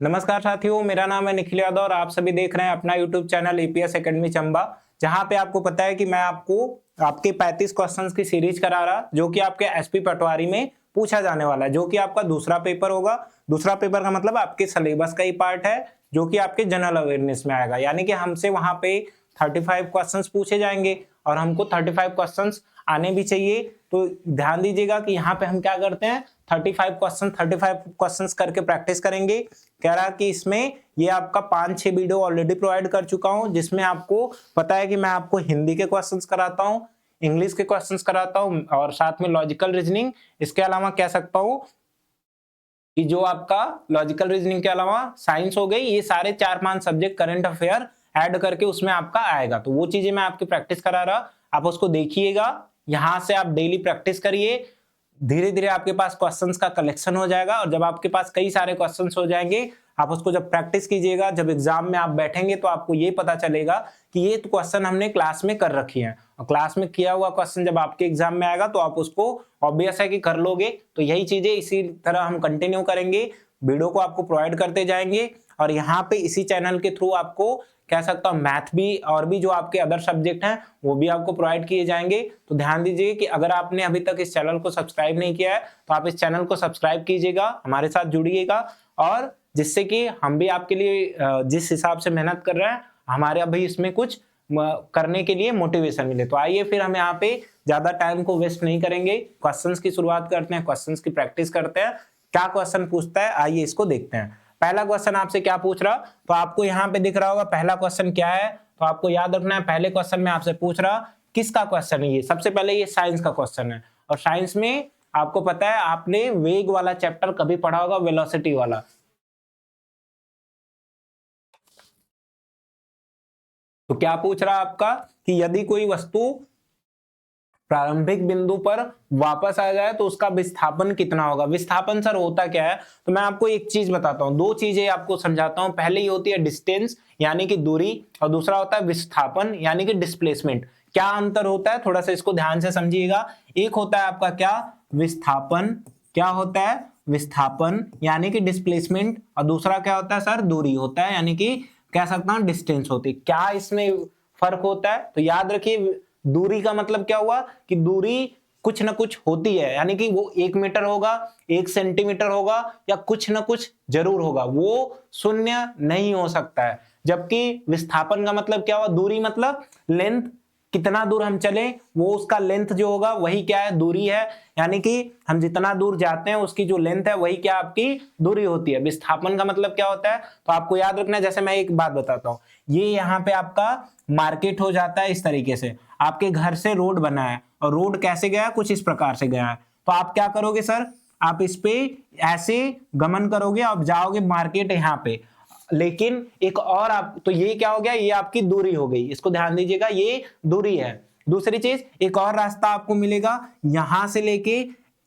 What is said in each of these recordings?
नमस्कार साथियों, मेरा नाम है निखिल यादव और आप सभी देख रहे हैं अपना YouTube channel EPS academy Chamba. जहां पे आपको पता है कि मैं आपको आपके 35 क्वेश्चंस की सीरीज करा रहा, जो कि आपके एसपी पटवारी में पूछा जाने वाला है, जो कि आपका दूसरा पेपर होगा। दूसरा पेपर का मतलब आपके सिलेबस का ही पार्ट है, जो कि आपके जनरल अवेयरनेस में आएगा। यानी कि हमसे वहां पे 35 क्वेश्चंस पूछे जाएंगे और हमको 35 क्वेश्चंस आने भी चाहिए। तो ध्यान दीजिएगा कि यहाँ पे हम क्या करते हैं, 35 क्वेश्चंस करके प्रैक्टिस करेंगे। कह रहा कि इसमें ये आपका 5-6 वीडियो ऑलरेडी प्रोवाइड कर चुका हूं, जिसमें आपको पता है कि मैं आपको हिंदी के क्वेश्चंस कराता हूं, इंग्लिश के क्वेश्चंस कराता हूं और साथ में लॉजिकल रीजनिंग। इसके अलावा कह सकता हूं कि जो आपका लॉजिकल रीजनिंग के अलावा साइंस हो गई, ये सारे 4-5 सब्जेक्ट करंट अफेयर ऐड करके उसमें आपका आएगा। तो वो चीजें मैं आपकी प्रैक्टिस करा रहा, आप उसको देखिएगा। यहां से आप डेली प्रैक्टिस करिए, धीरे धीरे आपके पास क्वेश्चंस का कलेक्शन हो जाएगा और जब आपके पास कई सारे क्वेश्चंस हो जाएंगे, आप उसको जब प्रैक्टिस कीजिएगा, जब एग्जाम में आप बैठेंगे तो आपको ये पता चलेगा कि ये तो क्वेश्चन हमने क्लास में कर रखी है और क्लास में किया हुआ क्वेश्चन जब आपके एग्जाम में आएगा तो आप उसको ऑब्वियस है कि कर लोगे। तो यही चीजें इसी तरह हम कंटिन्यू करेंगे, वीडियो को आपको प्रोवाइड करते जाएंगे और यहाँ पे इसी चैनल के थ्रू आपको कह सकता हूं मैथ भी और भी जो आपके अदर सब्जेक्ट हैं वो भी आपको प्रोवाइड किए जाएंगे। तो ध्यान दीजिए कि अगर आपने अभी तक इस चैनल को सब्सक्राइब नहीं किया है तो आप इस चैनल को सब्सक्राइब कीजिएगा, हमारे साथ जुड़िएगा, और जिससे कि हम भी आपके लिए जिस हिसाब से मेहनत कर रहे हैं हमारे अभी इसमें कुछ करने के लिए मोटिवेशन मिले। तो आइए फिर हम यहाँ पे ज्यादा टाइम को वेस्ट नहीं करेंगे, क्वेश्चंस की शुरुआत करते हैं, क्वेश्चंस की प्रैक्टिस करते हैं। क्या क्वेश्चन पूछता है आइए इसको देखते हैं। पहला क्वेश्चन आपसे क्या पूछ रहा, तो आपको यहाँ पे दिख रहा होगा पहला क्वेश्चन क्या है। तो आपको याद रखना है, पहले क्वेश्चन में आपसे पूछ रहा किसका क्वेश्चन है ये। सबसे पहले ये साइंस का क्वेश्चन है और साइंस में आपको पता है आपने वेग वाला चैप्टर कभी पढ़ा होगा, वेलोसिटी वाला। तो क्या पूछ रहा आपका कि यदि कोई वस्तु प्रारंभिक बिंदु पर वापस आ जाए तो उसका विस्थापन कितना होगा। विस्थापन सर होता क्या है, तो मैं आपको एक चीज बताता हूं, दो चीजें आपको समझाता हूं। पहले ही होती है डिस्टेंस यानी कि दूरी और दूसरा होता है विस्थापन यानी कि डिस्प्लेसमेंट। क्या अंतर होता है थोड़ा सा इसको ध्यान से समझिएगा। एक होता है आपका क्या, विस्थापन, क्या होता है विस्थापन यानी कि डिस्प्लेसमेंट, और दूसरा क्या होता है सर, दूरी होता है यानी कि कह सकता हूं डिस्टेंस होती है। क्या इसमें फर्क होता है, तो याद रखिए दूरी का मतलब क्या हुआ कि दूरी कुछ ना कुछ होती है, यानी कि वो 1 मीटर होगा, 1 सेंटीमीटर होगा या कुछ ना कुछ जरूर होगा, वो शून्य नहीं हो सकता है। जबकि विस्थापन का मतलब क्या हुआ, दूरी मतलब लेंथ, कितना दूर हम चले वो उसका लेंथ जो होगा वही क्या है, दूरी है। यानी कि हम जितना दूर जाते हैं उसकी जो लेंथ है वही क्या आपकी दूरी होती है। विस्थापन का मतलब क्या होता है, तो आपको याद रखना है। जैसे मैं एक बात बताता हूं, ये यहाँ पे आपका मार्केट हो जाता है इस तरीके से, आपके घर से रोड बना है और रोड कैसे गया, कुछ इस प्रकार से गया है। तो आप क्या करोगे सर, आप इस पे ऐसे गमन करोगे, आप जाओगे मार्केट यहाँ पे, लेकिन एक और आप, तो ये क्या हो गया, ये आपकी दूरी हो गई, इसको ध्यान दीजिएगा, ये दूरी है। दूसरी चीज, एक और रास्ता आपको मिलेगा यहां से लेके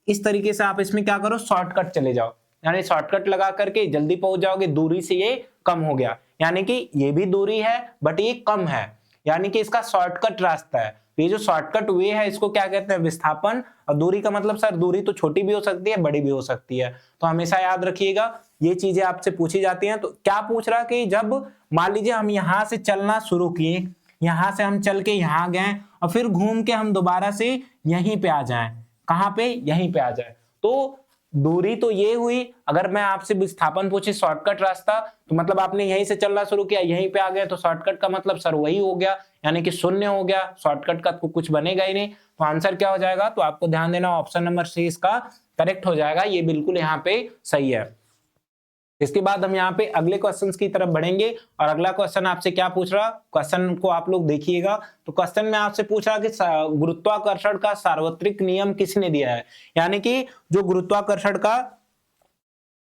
इस तरीके से, आप इसमें क्या करो, शॉर्टकट चले जाओ, यानी शॉर्टकट लगा करके जल्दी पहुंच जाओगे, दूरी से ये कम हो गया। यानी कि ये भी दूरी है बट ये कम है, यानी कि इसका शॉर्टकट रास्ता है। ये जो शॉर्टकट वे है इसको क्या कहते हैं, विस्थापन। और दूरी का मतलब सर, दूरी तो छोटी भी हो सकती है बड़ी भी हो सकती है, तो हमेशा याद रखिएगा ये चीजें आपसे पूछी जाती हैं। तो क्या पूछ रहा कि जब मान लीजिए हम यहां से चलना शुरू किए, यहां से हम चल के यहां गए और फिर घूम के हम दोबारा से यहीं पे आ जाएं, कहां पे, यहीं पे आ जाए, तो दूरी तो ये हुई। अगर मैं आपसे विस्थापन पूछे शॉर्टकट रास्ता, तो मतलब आपने यहीं से चलना शुरू किया, यहीं पे आ गए, तो शॉर्टकट का मतलब सर वही हो गया, यानी कि शून्य हो गया, शॉर्टकट का तो कुछ बनेगा ही नहीं। तो आंसर क्या हो जाएगा, तो आपको ध्यान देना ऑप्शन नंबर सी इसका करेक्ट हो जाएगा, ये बिल्कुल यहाँ पे सही है। इसके बाद हम यहाँ पे अगले क्वेश्चंस की तरफ बढ़ेंगे और अगला क्वेश्चन आपसे क्या पूछ रहा, क्वेश्चन को आप लोग देखिएगा। तो क्वेश्चन में आपसे पूछ रहा कि गुरुत्वाकर्षण का सार्वत्रिक नियम किसने दिया है। यानी कि जो गुरुत्वाकर्षण का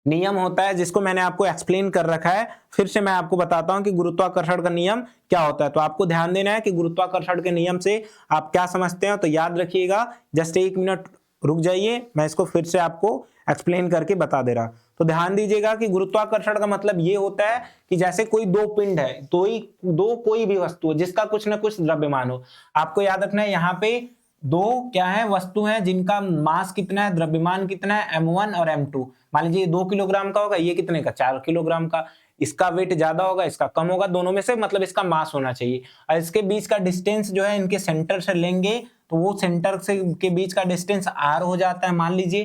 नियम होता है, जिसको मैंने आपको एक्सप्लेन कर रखा है, फिर से मैं आपको बताता हूं कि गुरुत्वाकर्षण का नियम क्या होता है। तो आपको ध्यान देना है कि गुरुत्वाकर्षण के नियम से आप क्या समझते हैं, तो याद रखिएगा, जस्ट 1 मिनट रुक जाइए, मैं इसको फिर से आपको एक्सप्लेन करके बता दे रहा। तो ध्यान दीजिएगा कि गुरुत्वाकर्षण का मतलब ये होता है कि जैसे कोई दो पिंड है, दो कोई भी वस्तु है जिसका कुछ ना कुछ द्रव्यमान हो। आपको याद रखना है यहाँ पे दो क्या है वस्तु हैं जिनका मास कितना है, द्रव्यमान कितना है, m1 और m2। मान लीजिए 2 किलोग्राम का होगा, ये कितने का, 4 किलोग्राम का। इसका वेट ज्यादा होगा, इसका कम होगा, दोनों में से मतलब इसका मास होना चाहिए। और इसके बीच का डिस्टेंस जो है इनके सेंटर से लेंगे तो वो सेंटर से के बीच का डिस्टेंस r हो जाता है मान लीजिए।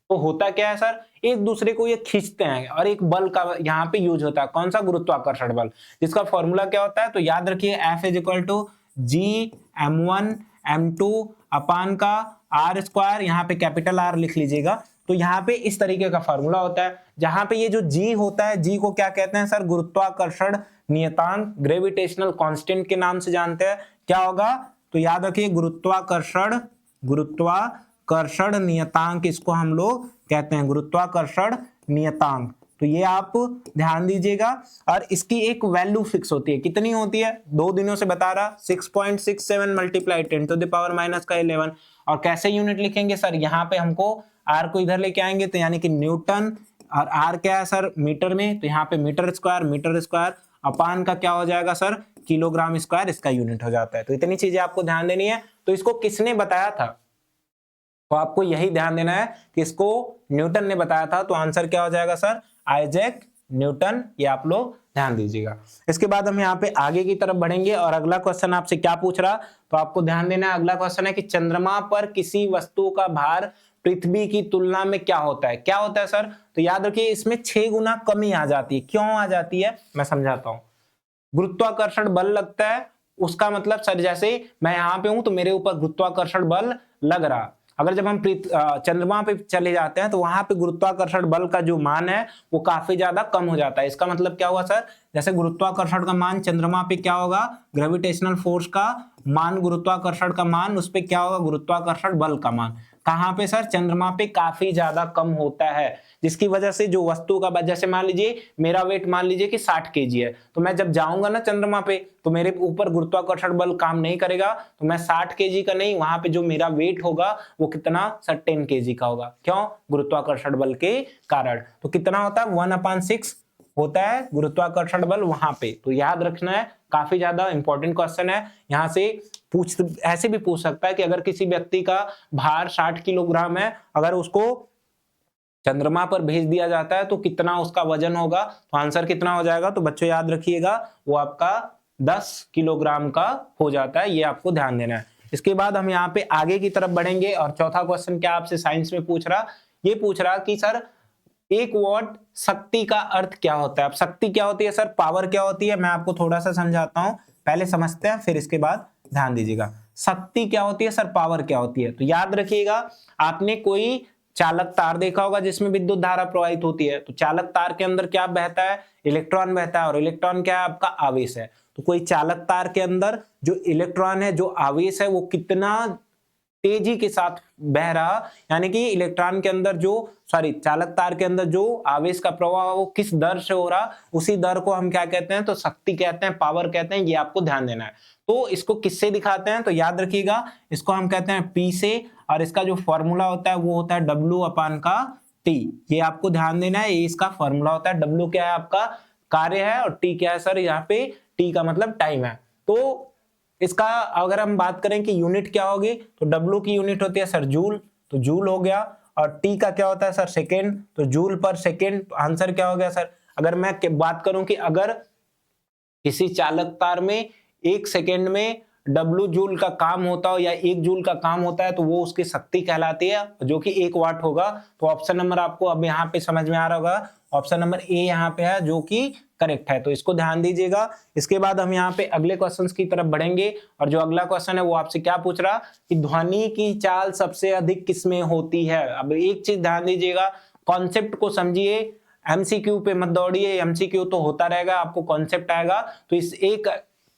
तो होता क्या है सर, एक दूसरे को ये खींचते हैं और एक बल का यहाँ पे यूज होता है, कौन सा, गुरुत्वाकर्षण बल, जिसका फॉर्मूला क्या होता है, तो याद रखिए F is equal to G m1 m2 upon का r स्क्वायर, यहाँ पे कैपिटल R लिख लीजिएगा। तो यहाँ पे इस तरीके का फॉर्मूला होता है, जहां पे ये जो g होता है, g को क्या कहते हैं सर, गुरुत्वाकर्षण नियतांक, ग्रेविटेशनल कांस्टेंट के नाम से जानते हैं। क्या होगा, तो याद रखिए गुरुत्वाकर्षण नियतांक, इसको हम लोग कहते हैं गुरुत्वाकर्षण नियतांक। तो ये आप ध्यान दीजिएगा। और इसकी एक वैल्यू फिक्स होती है, कितनी होती है, 2 दिनों से बता रहा, 6.67 multiply 10 to the power minus का 11। और कैसे यूनिट लिखेंगे सर, यहाँ पे हमको आर को इधर लेके आएंगे तो यानी कि न्यूटन, और आर क्या है सर मीटर में, तो यहाँ पे मीटर स्क्वायर अपान का क्या हो जाएगा सर, किलोग्राम स्क्वायर, इसका यूनिट हो जाता है। तो इतनी चीजें आपको ध्यान देनी है। तो इसको किसने बताया था, तो आपको यही ध्यान देना है कि इसको न्यूटन ने बताया था। तो आंसर क्या हो जाएगा सर, आइजैक न्यूटन, ये आप लोग ध्यान दीजिएगा। इसके बाद हम यहाँ पे आगे की तरफ बढ़ेंगे और अगला क्वेश्चन आपसे क्या पूछ रहा, तो आपको ध्यान देना है। अगला क्वेश्चन है कि चंद्रमा पर किसी वस्तु का भार पृथ्वी की तुलना में क्या होता है। क्या होता है सर, तो याद रखिए इसमें 6 गुना कमी आ जाती है। क्यों आ जाती है, मैं समझाता हूँ। गुरुत्वाकर्षण बल लगता है, उसका मतलब सर जैसे मैं यहाँ पे हूं तो मेरे ऊपर गुरुत्वाकर्षण बल लग रहा। अगर जब हम चंद्रमा पे चले जाते हैं तो वहां पे गुरुत्वाकर्षण बल का जो मान है वो काफी ज्यादा कम हो जाता है। इसका मतलब क्या हुआ सर, जैसे गुरुत्वाकर्षण का मान चंद्रमा पे क्या होगा, ग्रेविटेशनल फोर्स का मान, गुरुत्वाकर्षण का मान, उस पे क्या होगा, गुरुत्वाकर्षण बल का मान। कहां पे सर, चंद्रमा पे काफी ज्यादा कम होता है, जिसकी वजह से जो वस्तु का, जैसे मान लीजिए मेरा वेट मान लीजिए कि 60 केजी है, तो मैं जब जाऊंगा ना चंद्रमा पे तो मेरे ऊपर गुरुत्वाकर्षण बल काम नहीं करेगा, तो मैं 60 केजी का नहीं, वहां पे जो मेरा वेट होगा वो कितना सर 10 केजी का होगा। क्यों, गुरुत्वाकर्षण बल के कारण। तो कितना होता है, 1/6 होता है गुरुत्वाकर्षण बल वहां पे। तो याद रखना है, काफी ज्यादा इंपॉर्टेंट क्वेश्चन है। यहाँ से ऐसे भी पूछ सकता है कि अगर किसी व्यक्ति का भार 60 किलोग्राम है, अगर उसको चंद्रमा पर भेज दिया जाता है तो कितना उसका वजन होगा, तो आंसर कितना हो जाएगा, तो बच्चों याद रखिएगा वो आपका 10 किलोग्राम का हो जाता है। ये आपको ध्यान देना है। इसके बाद हम यहाँ पे आगे की तरफ बढ़ेंगे और चौथा क्वेश्चन क्या आपसे साइंस में पूछ रहा, ये पूछ रहा कि सर 1 वॉट शक्ति का अर्थ क्या होता है। अब शक्ति क्या होती है सर, पावर क्या होती है, मैं आपको थोड़ा सा समझाता हूं, पहले समझते हैं फिर इसके बाद ध्यान दीजिएगा। शक्ति क्या होती है सर, पावर क्या होती है। तो याद रखिएगा, आपने कोई चालक तार देखा होगा जिसमें विद्युत धारा प्रवाहित होती है, तो चालक तार के अंदर क्या बहता है, इलेक्ट्रॉन बहता है, और इलेक्ट्रॉन क्या है, आपका आवेश है। तो कोई चालक तार के अंदर जो इलेक्ट्रॉन है, जो आवेश है, वो कितना तेजी के साथ बह रहा, यानी कि इलेक्ट्रॉन के अंदर जो चालक तार के अंदर जो आवेश का प्रवाह वो किस दर से हो रहा, उसी दर को हम क्या कहते हैं, तो शक्ति कहते हैं, पावर कहते हैं। ये आपको ध्यान देना है। तो इसको किससे दिखाते हैं, तो याद रखिएगा इसको हम कहते हैं P से, और इसका जो फॉर्मूला होता है वो होता है W/T। ये आपको ध्यान देना है, ये इसका फॉर्मूला होता है। W क्या है, आपका कार्य है, और T क्या है सर, यहाँ पे T का मतलब टाइम है। तो इसका अगर हम बात करें कि यूनिट क्या होगी, तो W की यूनिट होती है सर जूल, तो जूल हो गया, और T का क्या होता है सर सेकेंड, तो जूल पर सेकेंड। तो आंसर क्या हो गया सर, अगर मैं बात करूं कि अगर किसी चालक तार में 1 सेकेंड में W जूल का काम होता हो या 1 जूल का काम होता है, तो वो उसकी शक्ति कहलाती है, जो कि 1 वाट होगा। तो ऑप्शन नंबर आपको अब यहाँ पे समझ में आ रहा होगा, ऑप्शन नंबर ए यहाँ पे है जो कि करेक्ट है। तो इसको ध्यान दीजिएगा। इसके बाद हम यहाँ पे अगले क्वेश्चंस की तरफ बढ़ेंगे, और जो अगला क्वेश्चन है वो आपसे क्या पूछ रहा कि ध्वनि की चाल सबसे अधिक किसमें होती है। अब एक चीज ध्यान दीजिएगा, कॉन्सेप्ट को समझिए, एमसीक्यू पे मत दौड़िए, एमसीक्यू तो होता रहेगा, आपको कॉन्सेप्ट आएगा। तो इस एक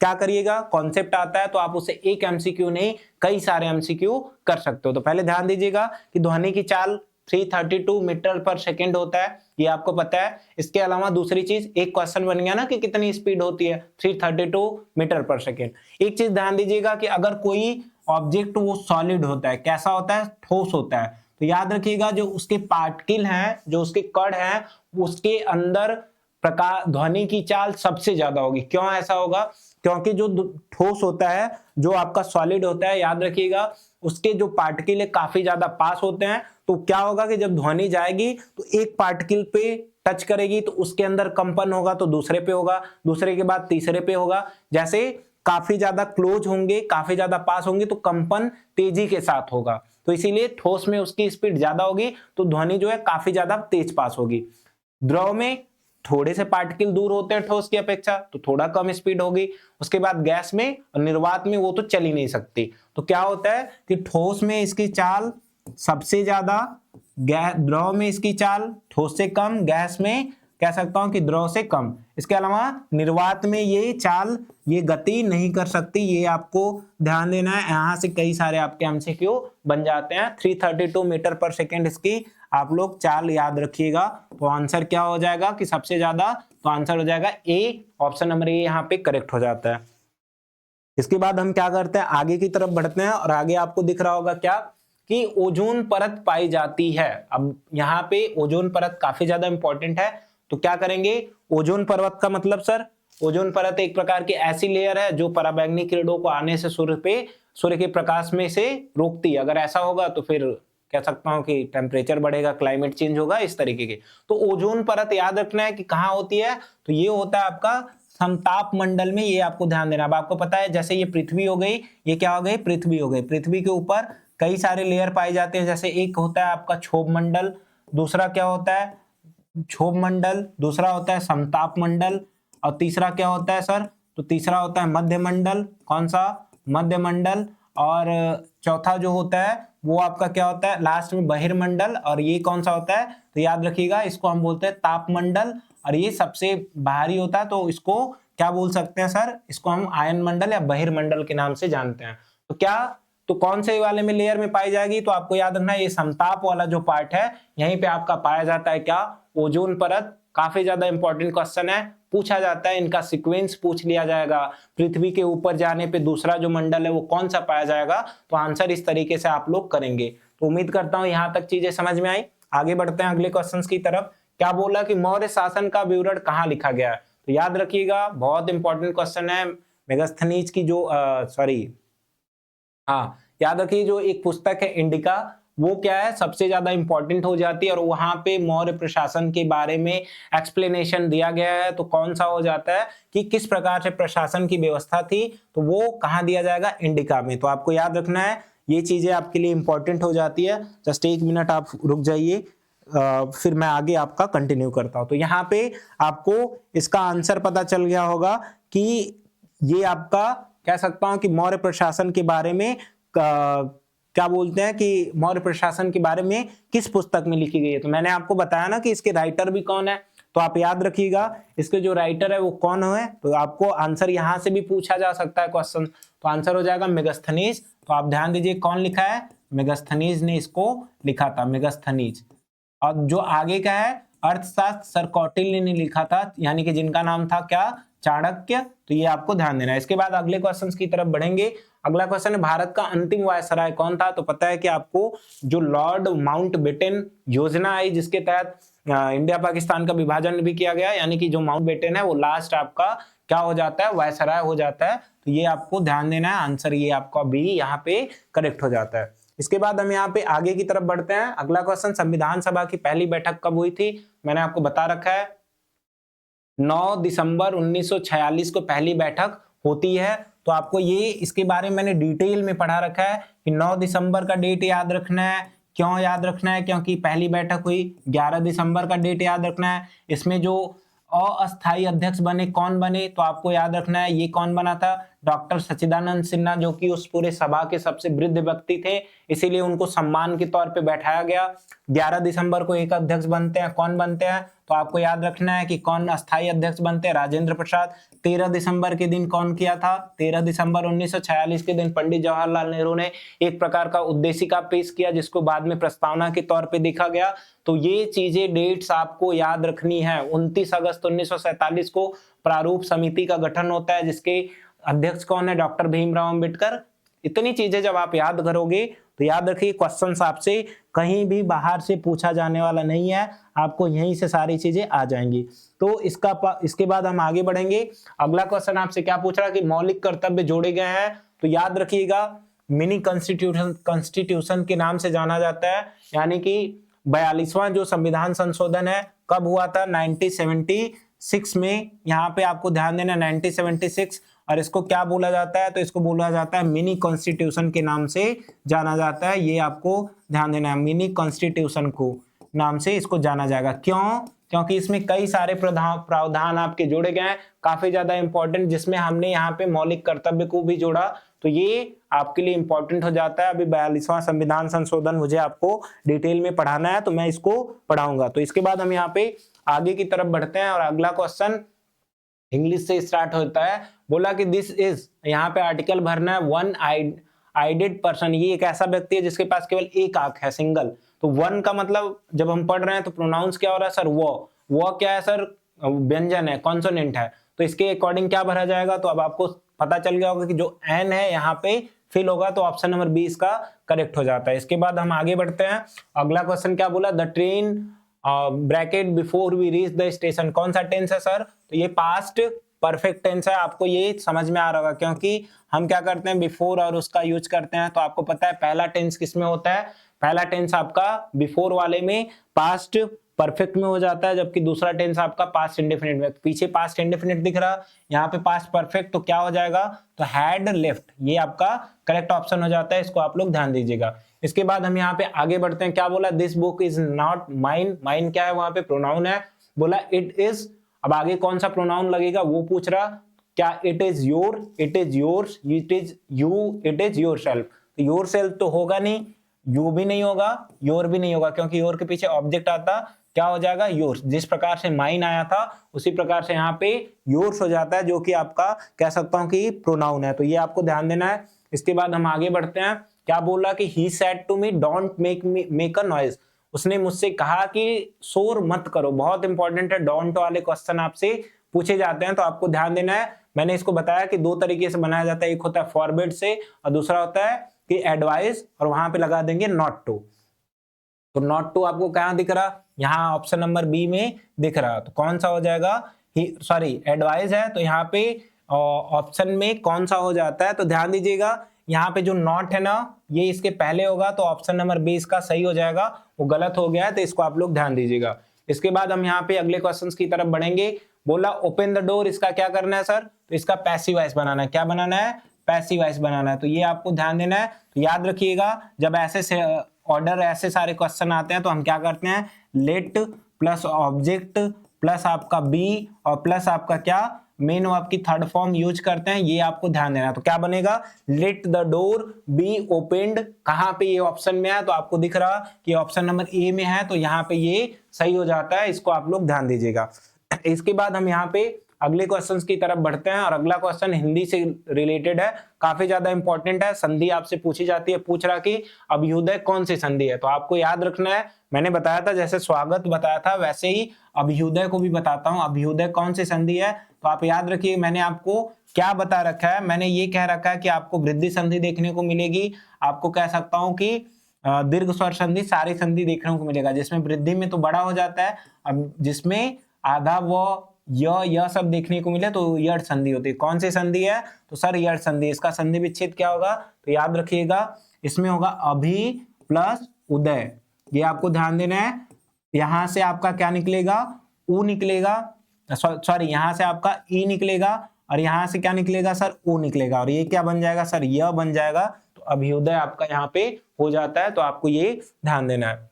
क्या करिएगा, कॉन्सेप्ट आता है तो आप उसे एक एमसीक्यू नहीं कई सारे एमसीक्यू कर सकते हो। तो पहले ध्यान दीजिएगा कि ध्वनि की चाल 332 मीटर पर सेकेंड होता है, ये आपको पता है। इसके अलावा दूसरी चीज, एक क्वेश्चन बन गया ना कि कितनी स्पीड होती है, 332 मीटर पर सेकेंड। एक चीज ध्यान दीजिएगा कि अगर कोई ऑब्जेक्ट वो सॉलिड होता है, कैसा होता है, ठोस होता है, तो याद रखिएगा जो उसके पार्टिकल हैं, जो उसके कण हैं, उसके अंदर प्रकाश ध्वनि की चाल सबसे ज्यादा होगी। क्यों ऐसा होगा? क्योंकि जो ठोस होता है, जो आपका सॉलिड होता है, याद रखिएगा उसके जो पार्टिकल है काफी ज्यादा पास होते हैं, तो क्या होगा कि जब ध्वनि जाएगी तो एक पार्टिकल पे टच करेगी तो उसके अंदर कंपन होगा, तो दूसरे पे होगा, दूसरे के बाद तीसरे पे होगा। जैसे काफी ज्यादा क्लोज होंगे, काफी ज्यादा पास होंगे तो कंपन तेजी के साथ होगा, तो इसीलिए ठोस में उसकी स्पीड ज्यादा होगी, तो ध्वनि जो है काफी ज्यादा तेज पास होगी। द्रव में थोड़े से पार्टिकल दूर होते हैं ठोस की अपेक्षा, तो थोड़ा कम स्पीड होगी। उसके बाद गैस में और निर्वात में वो तो चल ही नहीं सकती, तो क्या होता है कि ठोस में इसकी चाल सबसे ज्यादा, द्रव में इसकी चाल ठोस से कम, गैस में कह सकता हूं कि द्रव से कम। इसके अलावा निर्वात में ये चाल, ये गति नहीं कर सकती, ये आपको ध्यान देना है। यहां से कई सारे आपके एमसीक्यू बन जाते हैं। 332 मीटर पर सेकेंड इसकी आप लोग चाल याद रखिएगा। तो आंसर क्या हो जाएगा कि सबसे ज्यादा, तो आंसर हो जाएगा ए, ऑप्शन नंबर ए यहाँ पे करेक्ट हो जाता है। इसके बाद हम क्या करते हैं, आगे की तरफ बढ़ते हैं, और आगे आपको दिख रहा होगा क्या कि ओजोन परत पाई जाती है। अब यहाँ पे ओजोन परत काफी ज्यादा इंपॉर्टेंट है, तो क्या करेंगे, ओजोन परत का मतलब सर, ओजोन परत एक प्रकार की ऐसी लेयर है जो पराबैंगनी किरणों को आने से सूर्य के प्रकाश में से रोकती है। अगर ऐसा होगा तो फिर कह सकता हूं कि टेम्परेचर बढ़ेगा, क्लाइमेट चेंज होगा, इस तरीके के। तो ओजोन परत याद रखना है कि कहाँ होती है, तो ये होता है आपका समताप मंडल में, ये आपको ध्यान देना। अब आपको पता है जैसे ये पृथ्वी हो गई, ये क्या हो गई, पृथ्वी हो गई। पृथ्वी के ऊपर कई सारे लेयर पाए जाते हैं, जैसे एक होता है आपका क्षोभ मंडल, दूसरा क्या होता है, क्षोभ मंडल, दूसरा होता है समताप मंडल, और तीसरा क्या होता है सर, तो तीसरा होता है मध्य मंडल। कौन सा, मध्य मंडल। और चौथा जो होता है वो आपका क्या होता है, लास्ट में बहिर्मंडल। और ये कौन सा होता है, तो याद रखिएगा इसको हम बोलते हैं तापमंडल, और ये सबसे बाहरी होता है, तो इसको क्या बोल सकते हैं सर, इसको हम आयन मंडल या बहिर्मंडल के नाम से जानते हैं। तो क्या, तो कौन से वाले में लेयर में पाई जाएगी, तो आपको याद रखना है ये समताप वाला जो पार्ट है, यहीं पे आपका पाया जाता है क्या, ओजोन परत। काफी ज्यादा इंपॉर्टेंट क्वेश्चन है, पूछा जाता है, इनका सीक्वेंस पूछ लिया जाएगा। पृथ्वी के ऊपर जाने पे दूसरा जो मंडल है वो कौन सा पाया जाएगा, तो आंसर इस तरीके से आप लोग करेंगे। तो उम्मीद करता हूं यहां तक चीजें समझ में आई। आगे बढ़ते हैं अगले क्वेश्चंस की तरफ। क्या बोला कि मौर्य शासन का विवरण कहाँ लिखा गया है, तो याद रखिएगा बहुत इंपॉर्टेंट क्वेश्चन है। मेगास्थनीज की जो याद रखिए जो एक पुस्तक है इंडिका, वो क्या है सबसे ज्यादा इंपॉर्टेंट हो जाती है, और वहां पे मौर्य प्रशासन के बारे में एक्सप्लेनेशन दिया गया है। तो कौन सा हो जाता है कि किस प्रकार से प्रशासन की व्यवस्था थी, तो वो कहाँ दिया जाएगा, इंडिका में। तो आपको याद रखना है, ये चीजें आपके लिए इंपॉर्टेंट हो जाती है। जस्ट एक मिनट आप रुक जाइए, फिर मैं आगे आपका कंटिन्यू करता हूं। तो यहाँ पे आपको इसका आंसर पता चल गया होगा कि ये आपका कह सकता हूं कि मौर्य प्रशासन के बारे में क्या बोलते हैं कि मौर्य प्रशासन के बारे में किस पुस्तक में लिखी गई है। तो मैंने आपको बताया ना कि इसके राइटर भी कौन है, तो आप याद रखिएगा इसके जो राइटर है वो कौन है। तो आपको आंसर यहां से भी पूछा जा सकता है क्वेश्चन, तो आंसर हो जाएगा मेगास्थनीज। तो आप ध्यान दीजिए कौन लिखा है, मेगास्थनीज ने इसको लिखा था, मेगास्थनीज। और जो आगे का है अर्थशास्त्र, सर कौटिल्य ने लिखा था, यानी कि जिनका नाम था क्या, चाणक्य। तो ये आपको ध्यान देना है। इसके बाद अगले क्वेश्चंस की तरफ बढ़ेंगे। अगला क्वेश्चन है भारत का अंतिम वायसराय कौन था, तो पता है कि आपको जो लॉर्ड माउंटबेटन योजना आई जिसके तहत इंडिया पाकिस्तान का विभाजन भी किया गया, यानी कि जो माउंटबेटन है वो लास्ट आपका क्या हो जाता है, वायसराय हो जाता है। तो ये आपको ध्यान देना है, आंसर ये आपका बी यहाँ पे करेक्ट हो जाता है। इसके बाद हम यहाँ पे आगे की तरफ बढ़ते हैं। अगला क्वेश्चन, संविधान सभा की पहली बैठक कब हुई थी, मैंने आपको बता रखा है 9 दिसंबर 1946 को पहली बैठक होती है। तो आपको ये इसके बारे में मैंने डिटेल में पढ़ा रखा है कि 9 दिसंबर का डेट याद रखना है। क्यों याद रखना है, क्योंकि पहली बैठक हुई। 11 दिसंबर का डेट याद रखना है। इसमें जो अस्थायी अध्यक्ष बने कौन बने, तो आपको याद रखना है ये कौन बना था, डॉक्टर सच्चिदानंद सिन्हा, जो कि उस पूरे सभा के सबसे वृद्ध व्यक्ति थे, इसीलिए उनको सम्मान के तौर पे बैठाया गया। 11 दिसंबर को एक अध्यक्ष बनते हैं, कौन बनते हैं, तो आपको याद रखना है कि कौन अस्थायी अध्यक्ष बनते हैं, राजेंद्र प्रसाद। 13 दिसंबर के दिन कौन किया था, 13 दिसंबर 1946 के दिन पंडित जवाहरलाल नेहरू ने एक प्रकार का उद्देशिका पेश किया, जिसको बाद में प्रस्तावना के तौर पे देखा गया। तो ये चीजें डेट्स आपको याद रखनी है। 29 अगस्त 1947 को प्रारूप समिति का गठन होता है, जिसके अध्यक्ष कौन है, डॉक्टर भीमराव अंबेडकर। इतनी चीजें जब आप याद करोगे तो याद रखिए क्वेश्चन आपसे कहीं भी बाहर से पूछा जाने वाला नहीं है, आपको यहीं से सारी चीजें आ जाएंगी। तो इसके बाद हम आगे बढ़ेंगे। अगला क्वेश्चन आपसे क्या पूछ रहा कि मौलिक कर्तव्य जोड़े गए हैं, तो याद रखिएगा मिनी कॉन्स्टिट्यूशन के नाम से जाना जाता है, यानी कि 42वां जो संविधान संशोधन है कब हुआ था, 1976 में। यहाँ पे आपको ध्यान देना 1976, और इसको क्या बोला जाता है, तो इसको बोला जाता है मिनी कॉन्स्टिट्यूशन के नाम से जाना जाता है। ये आपको ध्यान देना है, मिनी कॉन्स्टिट्यूशन को नाम से इसको जाना जाएगा। क्यों? क्योंकि इसमें कई सारे प्रावधान आपके जोड़े गए हैं, काफी ज्यादा इंपॉर्टेंट, जिसमें हमने यहाँ पे मौलिक कर्तव्य को भी जोड़ा, तो ये आपके लिए इंपॉर्टेंट हो जाता है। अभी 42वां संविधान संशोधन मुझे आपको डिटेल में पढ़ाना है, तो मैं इसको पढ़ाऊंगा। तो इसके बाद हम यहाँ पे आगे की तरफ बढ़ते हैं, और अगला क्वेश्चन इंग्लिश से स्टार्ट होता है। बोला कि दिस इज, यहाँ पे आर्टिकल भरना है, वन आइडेड पर्सन, ये एक ऐसा व्यक्ति है जिसके पास केवल एक आंख है, सिंगल। तो वन का मतलब जब हम पढ़ रहे हैं तो प्रोनाउंस क्या हो रहा है सर, वो क्या है सर, व्यंजन है, कॉन्सोनेंट है, तो इसके अकॉर्डिंग क्या भरा जाएगा, तो अब आपको पता चल गया होगा कि जो एन है यहाँ पे फिल होगा, तो ऑप्शन नंबर बी इसका करेक्ट हो जाता है। इसके बाद हम आगे बढ़ते हैं। अगला क्वेश्चन क्या बोला, the train bracket before we reach the station, कौन सा टेंस है सर, तो ये पास्ट परफेक्ट टेंस है। आपको ये समझ में आ रहा होगा, क्योंकि हम क्या करते हैं बिफोर और उसका यूज करते हैं, तो आपको पता है पहला टेंस किसमें होता है, पहला टेंस आपका बिफोर वाले में पास्ट परफेक्ट में हो जाता है, जबकि दूसरा टेंस आपका पास्ट इंडेफिनिट में। पीछे पास्ट इंडेफिनिट दिख रहा, यहाँ पे पास्ट परफेक्ट, तो क्या हो जाएगा, तो हैड लेफ्ट, ये आपका करेक्ट ऑप्शन हो जाता है, इसको आप लोग ध्यान दीजिएगा। इसके बाद हम यहाँ पे आगे बढ़ते हैं। क्या बोला, this book is not mine, mine क्या है, वहां पे प्रोनाउन है। बोला इट इज, अब आगे कौन सा प्रोनाउन लगेगा वो पूछ रहा, क्या it is your, it is yours, it is you, it is yourself, तो योरसेल्फ तो होगा नहीं, यू भी नहीं होगा, योर भी नहीं होगा, क्योंकि योर के पीछे ऑब्जेक्ट आता, क्या हो जाएगा, योर्स। जिस प्रकार से माइन आया था उसी प्रकार से यहाँ पे योर्स हो जाता है, जो कि आपका कह सकता हूं कि प्रोनाउन है, तो ये आपको ध्यान देना है। इसके बाद हम आगे बढ़ते हैं। क्या बोल रहा कि he said to me don't make a noise, उसने मुझसे कहा कि शोर मत करो, बहुत इंपॉर्टेंट है, डोंट वाले क्वेश्चन आपसे पूछे जाते हैं, तो आपको ध्यान देना है। मैंने इसको बताया कि दो तरीके से बनाया जाता है, एक होता है फॉरबिड से और दूसरा होता है कि एडवाइस, और वहां पे लगा देंगे नॉट टू। तो नॉट टू आपको कहां दिख रहा, यहाँ ऑप्शन नंबर बी में दिख रहा, तो कौन सा हो जाएगा, सॉरी एडवाइस है, तो यहाँ पे ऑप्शन में कौन सा हो जाता है, तो ध्यान दीजिएगा यहाँ पे जो नॉट है ना, ये इसके पहले होगा, तो ऑप्शन नंबर बी इसका सही हो जाएगा, वो गलत हो गया है, तो इसको आप लोग ध्यान दीजिएगा। इसके बाद हम यहाँ पे अगले क्वेश्चंस की तरफ बढ़ेंगे। बोला ओपन द डोर, इसका क्या करना है सर, तो इसका पैसिव वॉइस बनाना है, क्या बनाना है, पैसिव वॉइस बनाना है, तो ये आपको ध्यान देना है। तो याद रखिएगा जब ऐसे ऑर्डर ऐसे सारे क्वेश्चन आते हैं तो हम क्या करते हैं, लेट प्लस ऑब्जेक्ट प्लस आपका बी और प्लस आपका क्या मेन वर्ब की थर्ड फॉर्म यूज करते हैं, ये आपको ध्यान देना है। तो क्या बनेगा, let the door be opened, कहां पे ये ऑप्शन में है, तो आपको दिख रहा कि ऑप्शन नंबर ए में है, तो यहाँ पे ये सही हो जाता है, इसको आप लोग ध्यान दीजिएगा। इसके बाद हम यहाँ पे अगले क्वेश्चंस की तरफ बढ़ते हैं, और अगला क्वेश्चन हिंदी से रिलेटेड है, काफी ज्यादा इंपॉर्टेंट है, संधि आपसे पूछी जाती है। पूछ रहा कि अभ्युदय कौन सी संधि है, तो आपको याद रखना है, मैंने बताया था जैसे स्वागत बताया था वैसे ही अभ्युदय को भी बताता हूं, अभ्युदय कौन सी संधि है, तो आप याद रखिए मैंने आपको क्या बता रखा है, मैंने ये कह रखा है कि आपको वृद्धि संधि देखने को मिलेगी, आपको कह सकता हूं कि दीर्घ स्वर संधि, सारी संधि देखने को मिलेगा, जिसमें वृद्धि में तो बड़ा हो जाता है, अब जिसमें आधा व यह सब देखने को मिले तो यड़ संधि होती है। कौन सी संधि है, तो सर यड़ संधि, इसका संधि विच्छेद क्या होगा, तो याद रखिएगा इसमें होगा अभि प्लस उदय, ये आपको ध्यान देना है। यहां से आपका क्या निकलेगा, ऊ निकलेगा, सॉरी यहाँ से आपका ई निकलेगा, और यहाँ से क्या निकलेगा सर, ऊ निकलेगा, और ये क्या बन जाएगा सर, यह बन जाएगा, तो अभ्युदय आपका यहाँ पे हो जाता है, तो आपको ये ध्यान देना है।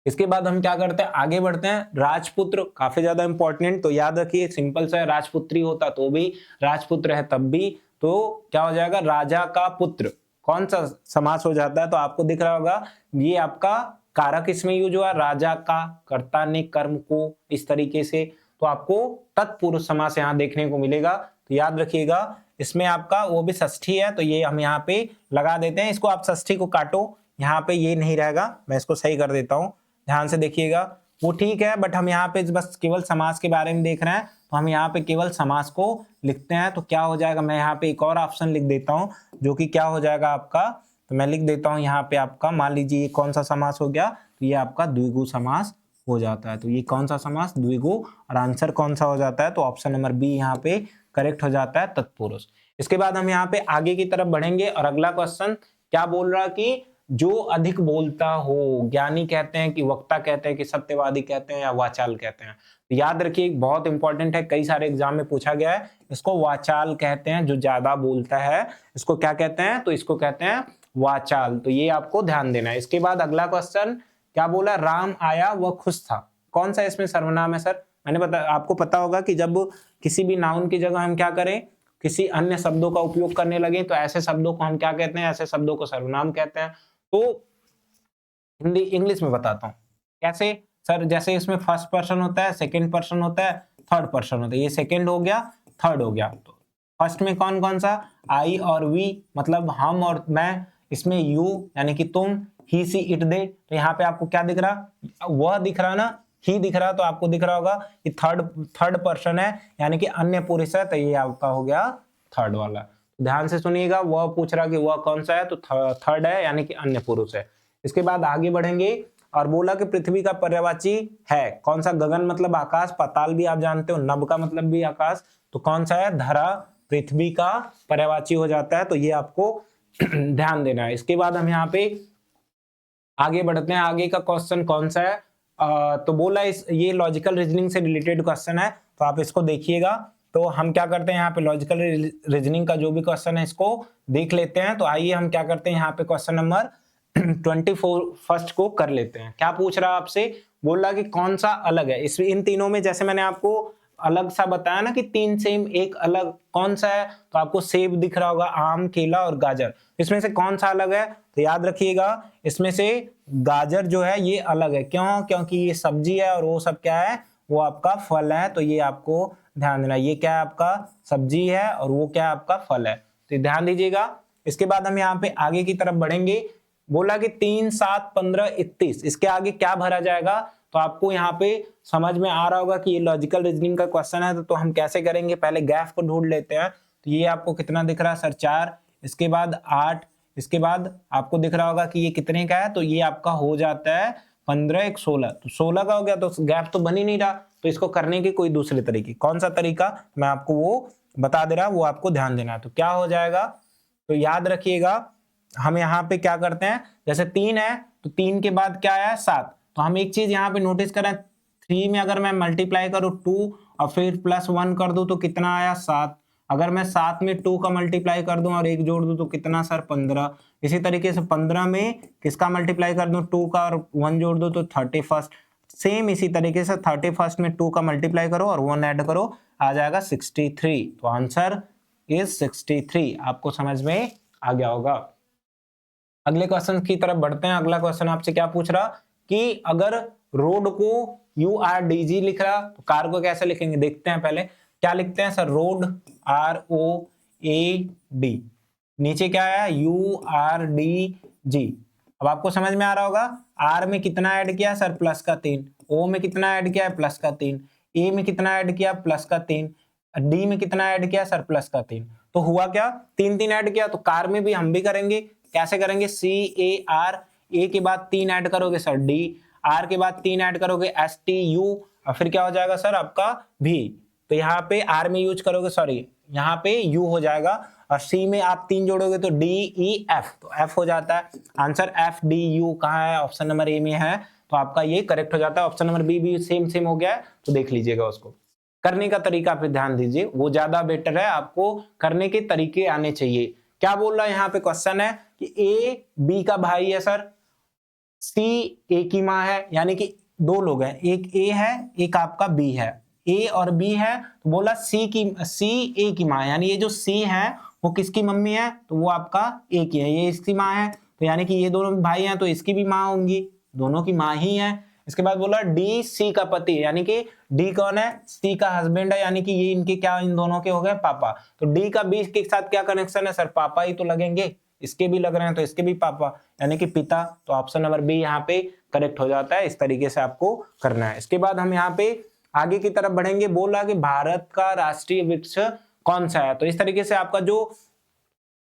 इसके बाद हम क्या करते हैं, आगे बढ़ते हैं। राजपुत्र काफी ज्यादा इंपॉर्टेंट, तो याद रखिए सिंपल सा है, राजपुत्री होता तो भी, राजपुत्र है तब भी, तो क्या हो जाएगा, राजा का पुत्र, कौन सा समास हो जाता है, तो आपको दिख रहा होगा ये आपका कारक इसमें यूज हुआ, राजा का, कर्ता ने कर्म को, इस तरीके से, तो आपको तत्पुरुष समास यहाँ देखने को मिलेगा, तो याद रखिएगा इसमें आपका वो भी षष्ठी है, तो ये हम यहाँ पे लगा देते हैं, इसको आप षष्ठी को काटो, यहाँ पे ये नहीं रहेगा, मैं इसको सही कर देता हूँ, ध्यान से देखिएगा, वो ठीक है, बट हम यहाँ पे बस केवल समास के बारे में देख रहे हैं, तो हम यहाँ पे केवल समास को लिखते हैं। तो क्या हो जाएगा, मैं यहाँ पे एक और ऑप्शन लिख देता हूँ, जो कि क्या हो जाएगा आपका, तो मैं लिख देता हूँ यहाँ पे आपका, मान लीजिए ये कौन सा समास हो गया, तो ये आपका द्विगु समास हो जाता है। तो ये कौन सा समास, द्विगु, और आंसर कौन सा हो जाता है, तो ऑप्शन नंबर बी यहाँ पे करेक्ट हो जाता है, तत्पुरुष। इसके बाद हम यहाँ पे आगे की तरफ बढ़ेंगे और अगला क्वेश्चन क्या बोल रहा कि जो अधिक बोलता हो, ज्ञानी कहते हैं कि वक्ता कहते हैं कि सत्यवादी कहते हैं या वाचाल कहते हैं। तो याद रखिए बहुत इंपॉर्टेंट है, कई सारे एग्जाम में पूछा गया है। इसको वाचाल कहते हैं, जो ज्यादा बोलता है इसको क्या कहते हैं, तो इसको कहते हैं वाचाल। तो ये आपको ध्यान देना है। इसके बाद अगला क्वेश्चन क्या बोला, राम आया वह खुश था, कौन सा इसमें सर्वनाम है सर। मैंने आपको पता होगा कि जब किसी भी नाउन की जगह हम क्या करें, किसी अन्य शब्दों का उपयोग करने लगे, तो ऐसे शब्दों को हम क्या कहते हैं, ऐसे शब्दों को सर्वनाम कहते हैं। तो हिंदी इंग्लिश में बताता हूँ कैसे सर। जैसे इसमें फर्स्ट पर्सन होता है, सेकंड पर्सन होता है, थर्ड पर्सन होता है। ये सेकंड हो गया, थर्ड हो गया। तो फर्स्ट में कौन कौन सा, आई और वी, मतलब हम और मैं। इसमें यू यानी कि तुम, ही सी इट दे। तो यहाँ पे आपको क्या दिख रहा, वह दिख रहा ना, ही दिख रहा, तो आपको दिख रहा होगा कि थर्ड पर्सन है, यानी कि अन्य पुरुष है। तो ये आपका हो गया थर्ड वाला। ध्यान से सुनिएगा, वह पूछ रहा कि वह कौन सा है, तो थर्ड है, यानी कि अन्य पुरुष है। इसके बाद आगे बढ़ेंगे और बोला कि पृथ्वी का पर्यायवाची है कौन सा, गगन मतलब आकाश, पाताल भी आप जानते हो, नभ का मतलब भी आकाश, तो कौन सा है, धरा पृथ्वी का पर्यायवाची हो जाता है। तो ये आपको ध्यान देना है। इसके बाद हम यहाँ पे आगे बढ़ते हैं। आगे का क्वेश्चन कौन सा है, तो बोला ये लॉजिकल रीजनिंग से रिलेटेड क्वेश्चन है, तो आप इसको देखिएगा। तो हम क्या करते हैं यहाँ पे, लॉजिकल रीजनिंग का जो भी क्वेश्चन है इसको देख लेते हैं। तो आइए हम क्या करते हैं, यहाँ पे क्वेश्चन नंबर 24 को कर लेते हैं। क्या पूछ रहा है आपसे, बोल रहा कि कौन सा अलग है इस इन तीनों में। जैसे मैंने आपको अलग सा बताया ना कि तीन सेम एक अलग, कौन सा है, तो आपको सेब दिख रहा होगा, आम, केला और गाजर। इसमें से कौन सा अलग है, तो याद रखिएगा इसमें से गाजर जो है ये अलग है। क्यों, क्योंकि ये सब्जी है और वो सब क्या है, वो आपका फल है। तो ये आपको ध्यान देना, ये क्या है आपका सब्जी है और वो क्या है आपका फल है। तो ध्यान दीजिएगा। इसके बाद हम यहाँ पे आगे की तरफ बढ़ेंगे। बोला कि 3, 7, 15, 31, इसके आगे क्या भरा जाएगा। तो आपको यहाँ पे समझ में आ रहा होगा कि ये लॉजिकल रीजनिंग का क्वेश्चन है। तो हम कैसे करेंगे, पहले गैप को ढूंढ लेते हैं। तो ये आपको कितना दिख रहा है सर, 4, इसके बाद 8, इसके बाद आपको दिख रहा होगा कि ये कितने का है, तो ये आपका हो जाता है 15, 1, 16। तो 16 का हो गया, तो गैप तो बन ही नहीं रहा। तो इसको करने की कोई दूसरे तरीके, कौन सा तरीका मैं आपको वो बता दे रहा, वो आपको ध्यान देना है। तो क्या हो जाएगा, तो याद रखिएगा हम यहाँ पे क्या करते हैं, जैसे 3 है तो 3 के बाद क्या है 7। तो हम एक चीज यहाँ पे नोटिस करें, 3 में अगर मैं मल्टीप्लाई करूँ 2 और फिर +1 कर दूं तो कितना आया 7। अगर मैं 7 में 2 का मल्टीप्लाई कर दूं और 1 जोड़ दूं तो कितना सर 15। इसी तरीके से 15 में किसका मल्टीप्लाई कर दूं, 2 का और 1 जोड़ दूं तो 31। सेम इसी तरीके से 31 में 2 का मल्टीप्लाई करो और 1 ऐड करो, आ जाएगा 63। तो आंसर इज 63। आपको समझ में आ गया होगा। अगले क्वेश्चन की तरफ बढ़ते हैं। अगला क्वेश्चन आपसे क्या पूछ रहा कि अगर रोड को URDG लिख रहा तो कार को कैसे लिखेंगे, देखते हैं पहले क्या लिखते हैं सर, रोड ROAD, नीचे क्या है URDG। अब आपको समझ में आ रहा होगा, R में कितना ऐड किया सर +3, O में कितना ऐड किया है +3, A में कितना ऐड किया +3, D में कितना ऐड किया सर +3। तो हुआ क्या, 3 ऐड किया। तो कार में भी हम भी करेंगे, कैसे करेंगे, CAR, A के बाद 3 ऐड करोगे सर D, R के बाद 3 ऐड करोगे STU, और फिर क्या हो जाएगा सर आपका V। तो यहाँ पे R में यूज करोगे, सॉरी यहाँ पे U हो जाएगा, और C में आप 3 जोड़ोगे तो DEF, तो F हो जाता है। आंसर FDU कहाँ है, ऑप्शन नंबर A में है। तो आपका ये करेक्ट हो जाता है। ऑप्शन नंबर B भी सेम हो गया है, तो देख लीजिएगा उसको। करने का तरीका पे ध्यान दीजिए, वो ज्यादा बेटर है, आपको करने के तरीके आने चाहिए। क्या बोल रहा है यहाँ पे, क्वेश्चन है कि A B का भाई है सर, C A की माँ है, यानी कि 2 लोग हैं, एक A है एक आपका B है, A और B है। तो बोला C A की माँ, यानी ये जो C है वो किसकी मम्मी है, तो वो आपका A की है, ये इसकी माँ है। तो यानी कि ये दोनों भाई हैं तो इसकी भी माँ होंगी, दोनों की माँ ही है। इसके बाद बोला D C का पति, यानी कि D कौन है, C का हस्बैंड है, यानी कि ये इनके क्या, इन दोनों के हो गए पापा। तो D का B के साथ क्या कनेक्शन है सर, पापा ही तो लगेंगे, इसके भी लग रहे हैं तो इसके भी पापा, यानी कि पिता। तो ऑप्शन नंबर B यहाँ पे करेक्ट हो जाता है। इस तरीके से आपको करना है। इसके बाद हम यहाँ पे आगे की तरफ बढ़ेंगे। बोला कि भारत का राष्ट्रीय वृक्ष कौन सा है, तो इस तरीके से आपका जो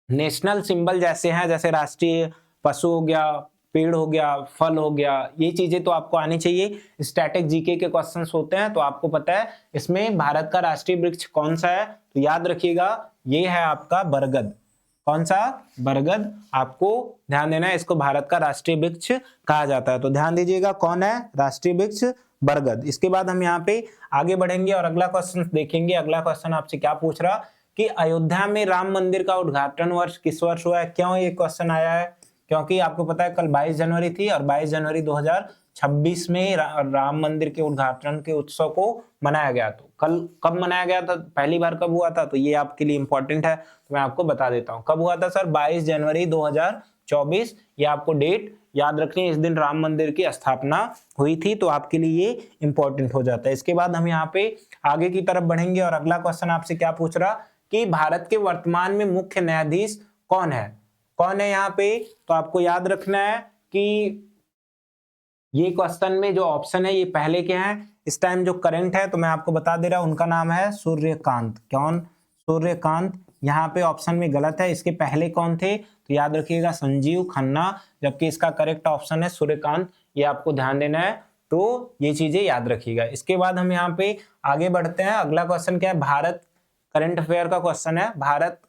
नेशनल सिंबल जैसे हैं, जैसे राष्ट्रीय पशु हो गया, पेड़ हो गया, फल हो गया, ये चीजें तो आपको आनी चाहिए। स्टैटिक जीके के क्वेश्चंस होते हैं तो आपको पता है इसमें भारत का राष्ट्रीय वृक्ष कौन सा है, तो याद रखिएगा ये है आपका बरगद। कौन सा? बरगद। आपको ध्यान देना है, इसको भारत का राष्ट्रीय वृक्ष कहा जाता है। तो ध्यान दीजिएगा कौन है राष्ट्रीय वृक्ष? बरगद। इसके बाद हम यहाँ पे आगे बढ़ेंगे और अगला क्वेश्चन देखेंगे। अगला क्वेश्चन आपसे क्या पूछ रहा कि अयोध्या में राम मंदिर का उद्घाटन वर्ष किस वर्ष हुआ है? क्यों ये क्वेश्चन आया है? क्योंकि आपको पता है कल 22 जनवरी थी और 22 जनवरी 2026 में राम मंदिर के उद्घाटन के उत्सव को मनाया गया। तो कल कब मनाया गया था, पहली बार कब हुआ था, तो ये आपके लिए इंपॉर्टेंट है, तो मैं आपको बता देता हूँ कब हुआ था सर। 22 जनवरी 2024, ये आपको डेट याद रखनी है। इस दिन राम मंदिर की स्थापना हुई थी, तो आपके लिए ये इंपॉर्टेंट हो जाता है। इसके बाद हम यहाँ पे आगे की तरफ बढ़ेंगे और अगला क्वेश्चन आपसे क्या पूछ रहा कि भारत के वर्तमान में मुख्य न्यायाधीश कौन है? कौन है यहाँ पे? तो आपको याद रखना है कि ये क्वेश्चन में जो ऑप्शन है ये पहले के हैं, इस टाइम जो करंट है तो मैं आपको बता दे रहा हूं, उनका नाम है सूर्यकांत। कौन? सूर्यकांत। यहाँ पे ऑप्शन में गलत है, इसके पहले कौन थे, तो याद रखिएगा संजीव खन्ना, जबकि इसका करेक्ट ऑप्शन है सूर्यकांत। ये आपको ध्यान देना है, तो ये चीजें याद रखिएगा। इसके बाद हम यहाँ पे आगे बढ़ते हैं। अगला क्वेश्चन क्या है? भारत करंट अफेयर का क्वेश्चन है। भारत,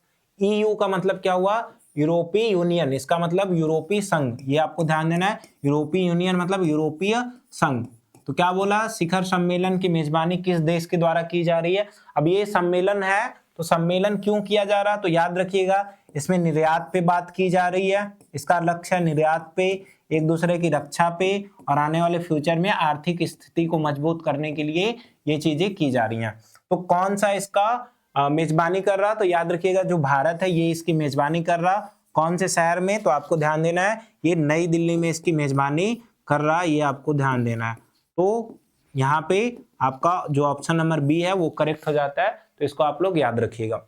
ईयू का मतलब क्या हुआ? यूरोपीय यूनियन, इसका मतलब यूरोपीय संघ, ये आपको ध्यान देना है। यूरोपीय यूनियन मतलब यूरोपीय संघ। तो क्या बोला? शिखर सम्मेलन की मेजबानी किस देश के द्वारा की जा रही है? अब ये सम्मेलन है, तो सम्मेलन क्यों किया जा रहा है, तो याद रखिएगा इसमें निर्यात पे बात की जा रही है। इसका लक्ष्य है निर्यात पे, एक दूसरे की रक्षा पे और आने वाले फ्यूचर में आर्थिक स्थिति को मजबूत करने के लिए ये चीजें की जा रही हैं। तो कौन सा इसका मेजबानी कर रहा? तो याद रखिएगा जो भारत है ये इसकी मेजबानी कर रहा। कौन से शहर में? तो आपको ध्यान देना है ये नई दिल्ली में इसकी मेजबानी कर रहा, ये आपको ध्यान देना है। तो यहाँ पे आपका जो ऑप्शन नंबर बी है वो करेक्ट हो जाता है, तो इसको आप लोग याद रखिएगा।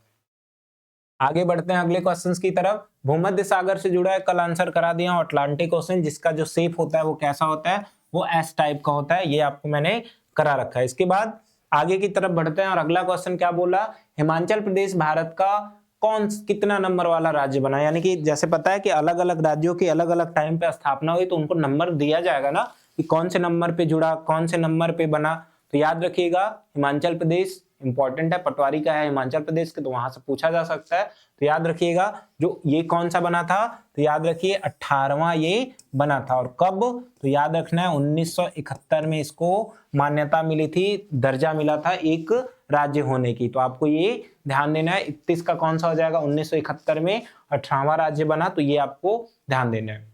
आगे बढ़ते हैं अगले क्वेश्चंस की तरफ। भूमध्य सागर से जुड़ा है, कल आंसर करा दिया हूं, अटलांटिक ओशन, जिसका जो शेप होता है वो कैसा होता है? वो एस टाइप का होता है, ये आपको मैंने करा रखा है। इसके बाद आगे की तरफ बढ़ते हैं और अगला क्वेश्चन क्या बोला? हिमाचल प्रदेश भारत का कितना नंबर वाला राज्य बना? यानी कि जैसे पता है कि अलग अलग राज्यों की अलग अलग टाइम पे स्थापना हुई, तो उनको नंबर दिया जाएगा ना कि कौन से नंबर पे जुड़ा, कौन से नंबर पे बना। तो याद रखिएगा हिमाचल प्रदेश इंपॉर्टेंट है, पटवारी का है हिमाचल प्रदेश के, तो वहां से पूछा जा सकता है। तो याद रखिएगा जो ये कौन सा बना था, तो याद रखिए 18वां ये बना था। और कब? तो याद रखना है 1971 में इसको मान्यता मिली थी, दर्जा मिला था एक राज्य होने की। तो आपको ये ध्यान देना है 31 का कौन सा हो जाएगा? 1971 में 18वां राज्य बना, तो ये आपको ध्यान देना है।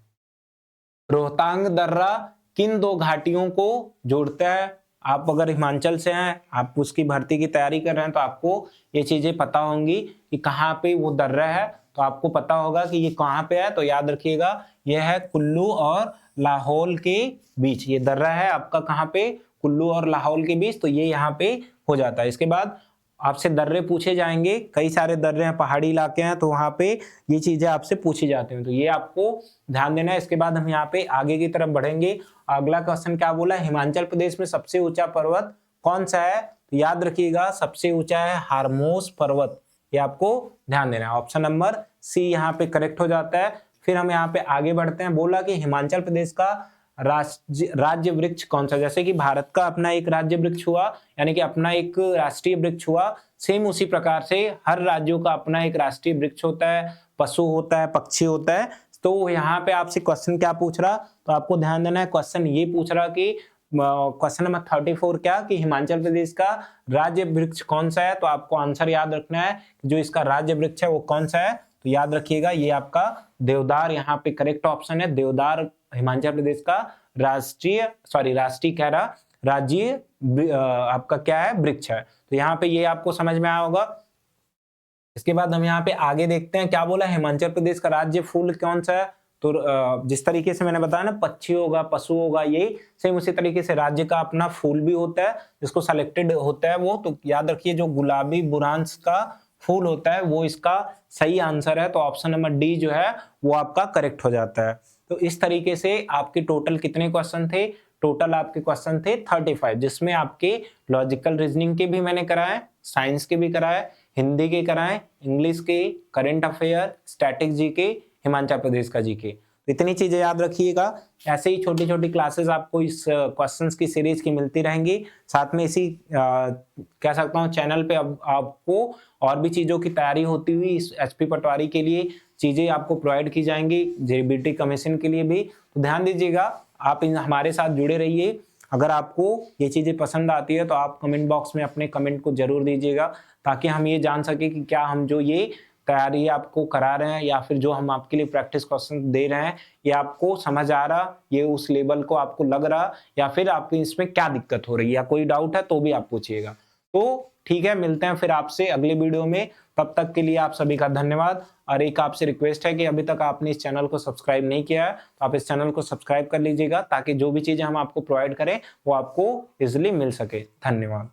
रोहतांग दर्रा किन दो घाटियों को जोड़ता है? आप अगर हिमाचल से हैं, आप उसकी भर्ती की तैयारी कर रहे हैं, तो आपको ये चीजें पता होंगी कि कहाँ पे वो दर्रा है, तो आपको पता होगा कि ये कहाँ पे है। तो याद रखिएगा यह है कुल्लू और लाहौल के बीच, ये दर्रा है आपका कहाँ पे? कुल्लू और लाहौल के बीच, तो ये यहाँ पे हो जाता है। इसके बाद आपसे दर्रे पूछे जाएंगे, कई सारे दर्रे हैं, पहाड़ी इलाके हैं, तो वहां पे ये चीजें आपसे पूछी जाती हैं, तो ये आपको ध्यान देना है। इसके बाद हम यहाँ पे आगे की तरफ बढ़ेंगे। अगला क्वेश्चन क्या बोला? हिमाचल प्रदेश में सबसे ऊंचा पर्वत कौन सा है? तो याद रखिएगा सबसे ऊंचा है हारमोस पर्वत, ये आपको ध्यान देना है। ऑप्शन नंबर सी यहाँ पे करेक्ट हो जाता है। फिर हम यहाँ पे आगे बढ़ते हैं। बोला कि हिमाचल प्रदेश का राज्य वृक्ष कौन सा? जैसे कि भारत का अपना एक राज्य वृक्ष हुआ, यानी कि अपना एक राष्ट्रीय वृक्ष हुआ, सेम उसी प्रकार से हर राज्यों का अपना एक राष्ट्रीय वृक्ष होता है, पशु होता है, पक्षी होता है। तो यहाँ पे आपसे क्वेश्चन क्या पूछ रहा? तो आपको ध्यान देना है, क्वेश्चन ये पूछ रहा कि क्वेश्चन नंबर 34 क्या कि हिमाचल प्रदेश का राज्य वृक्ष कौन सा है? तो आपको आंसर याद रखना है जो इसका राज्य वृक्ष है वो कौन सा है। तो याद रखिएगा ये आपका देवदार यहाँ पे करेक्ट ऑप्शन है। देवदार हिमाचल प्रदेश का राष्ट्रीय कह रहा राज्य आपका क्या है? वृक्ष है। तो यहाँ पे ये आपको समझ में आया होगा। इसके बाद हम यहाँ पे आगे देखते हैं क्या बोला? हिमाचल प्रदेश का राज्य फूल कौन सा है? तो जिस तरीके से मैंने बताया ना, पक्षी होगा, पशु होगा, ये सेम उसी तरीके से राज्य का अपना फूल भी होता है जिसको सेलेक्टेड होता है वो। तो याद रखिए जो गुलाबी बुरांश का फूल होता है वो इसका सही आंसर है। तो ऑप्शन नंबर डी जो है वो आपका करेक्ट हो जाता है। तो इस तरीके से आपके टोटल कितने क्वेश्चन थे? टोटल आपके क्वेश्चन थे 35, जिसमें आपके लॉजिकल रीजनिंग के भी मैंने कराए, साइंस के भी कराए, हिंदी के कराए, इंग्लिश के, current affair, static GK, Himachal Pradesh का जीके। इतनी चीजें याद रखिएगा। ऐसे ही छोटी छोटी क्लासेस आपको इस क्वेश्चंस की सीरीज की मिलती रहेंगी। साथ में इसी कह सकता हूँ चैनल पे अब आपको और भी चीजों की तैयारी होती हुई इस एचपी पटवारी के लिए चीजें आपको प्रोवाइड की जाएंगी, जेबीटी कमीशन के लिए भी। तो ध्यान दीजिएगा, आप हमारे साथ जुड़े रहिए। अगर आपको ये चीजें पसंद आती है तो आप कमेंट बॉक्स में अपने कमेंट को जरूर दीजिएगा, ताकि हम ये जान सके कि क्या हम जो ये तैयारी आपको करा रहे हैं या फिर जो हम आपके लिए प्रैक्टिस क्वेश्चन दे रहे हैं ये आपको समझ आ रहा, ये उस लेवल को आपको लग रहा, या फिर आपको इसमें क्या दिक्कत हो रही है या कोई डाउट है तो भी आप पूछिएगा। तो ठीक है, मिलते हैं फिर आपसे अगले वीडियो में। तब तक के लिए आप सभी का धन्यवाद। और एक आपसे रिक्वेस्ट है कि अभी तक आपने इस चैनल को सब्सक्राइब नहीं किया है तो आप इस चैनल को सब्सक्राइब कर लीजिएगा, ताकि जो भी चीजें हम आपको प्रोवाइड करें वो आपको इजिली मिल सके। धन्यवाद।